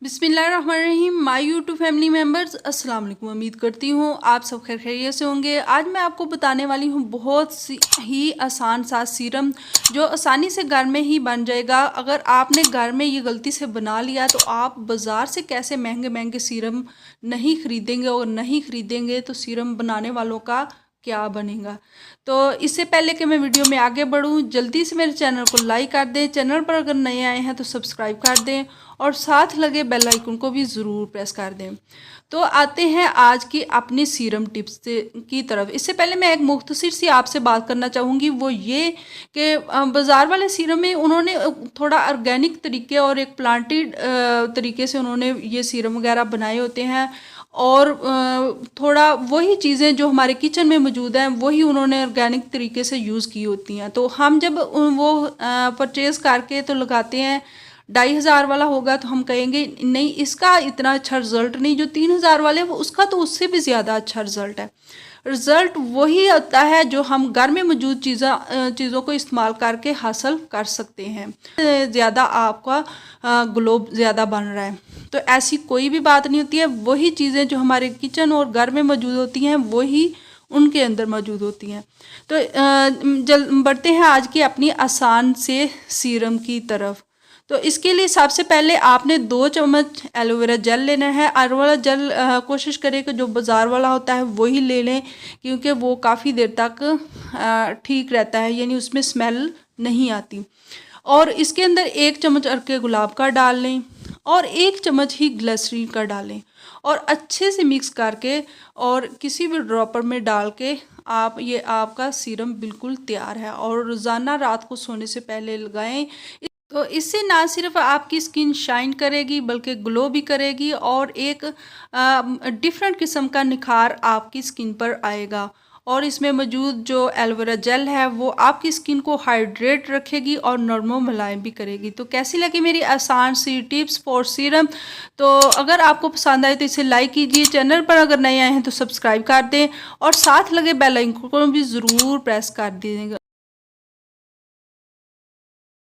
बिस्मिल्लाहिर्रहमानिर्रहीम। My YouTube family members, अस्सलाम वालेकुम। उम्मीद करती हूँ आप सब खैर खैरियत से होंगे। आज मैं आपको बताने वाली हूँ बहुत सी ही आसान सा सीरम जो आसानी से घर में ही बन जाएगा। अगर आपने घर में ये गलती से बना लिया तो आप बाज़ार से कैसे महंगे महंगे सीरम नहीं ख़रीदेंगे, और नहीं ख़रीदेंगे तो सीरम बनाने वालों का क्या बनेगा। तो इससे पहले कि मैं वीडियो में आगे बढ़ूं, जल्दी से मेरे चैनल को लाइक कर दें। चैनल पर अगर नए आए हैं तो सब्सक्राइब कर दें और साथ लगे बेल आइकन को भी ज़रूर प्रेस कर दें। तो आते हैं आज की अपनी सीरम टिप्स की तरफ। इससे पहले मैं एक मुख्तसर सी आपसे बात करना चाहूँगी, वो ये कि बाज़ार वाले सीरम में उन्होंने थोड़ा ऑर्गेनिक तरीके और एक प्लांटेड तरीके से उन्होंने ये सीरम वगैरह बनाए होते हैं, और थोड़ा वही चीज़ें जो हमारे किचन में मौजूद हैं वही उन्होंने ऑर्गेनिक तरीके से यूज़ की होती हैं। तो हम जब वो परचेज़ करके तो लगाते हैं, 2500 वाला होगा तो हम कहेंगे नहीं इसका इतना अच्छा रिज़ल्ट नहीं, जो 3000 वाले वो उसका तो उससे भी ज़्यादा अच्छा रिज़ल्ट है। रिज़ल्ट वही आता है जो हम घर में मौजूद चीज़ों को इस्तेमाल करके हासिल कर सकते हैं। ज़्यादा आपका ग्लो ज़्यादा बन रहा है तो ऐसी कोई भी बात नहीं होती है। वही चीज़ें जो हमारे किचन और घर में मौजूद होती हैं वही उनके अंदर मौजूद होती हैं। तो बढ़ते हैं आज की अपनी आसान से सीरम की तरफ। तो इसके लिए सबसे पहले आपने 2 चम्मच एलोवेरा जेल लेना है। एलोवेरा जेल कोशिश करें कि जो बाज़ार वाला होता है वही ले लें, क्योंकि वो काफ़ी देर तक ठीक रहता है, यानी उसमें स्मेल नहीं आती। और इसके अंदर 1 चम्मच अर्के गुलाब का डाल लें और 1 चम्मच ही ग्लिसरीन का डालें और अच्छे से मिक्स करके और किसी भी ड्रॉपर में डाल के आपका सीरम बिल्कुल तैयार है। और रोज़ाना रात को सोने से पहले लगाएं। तो इससे ना सिर्फ आपकी स्किन शाइन करेगी बल्कि ग्लो भी करेगी और एक डिफरेंट किस्म का निखार आपकी स्किन पर आएगा। और इसमें मौजूद जो एलोवेरा जेल है वो आपकी स्किन को हाइड्रेट रखेगी और नरमो मुलायम भी करेगी। तो कैसी लगी मेरी आसान सी टिप्स फॉर सीरम? तो अगर आपको पसंद आए तो इसे लाइक कीजिए। चैनल पर अगर नए आए हैं तो सब्सक्राइब कर दें और साथ लगे बेल आइकन को भी ज़रूर प्रेस कर दीजिएगा।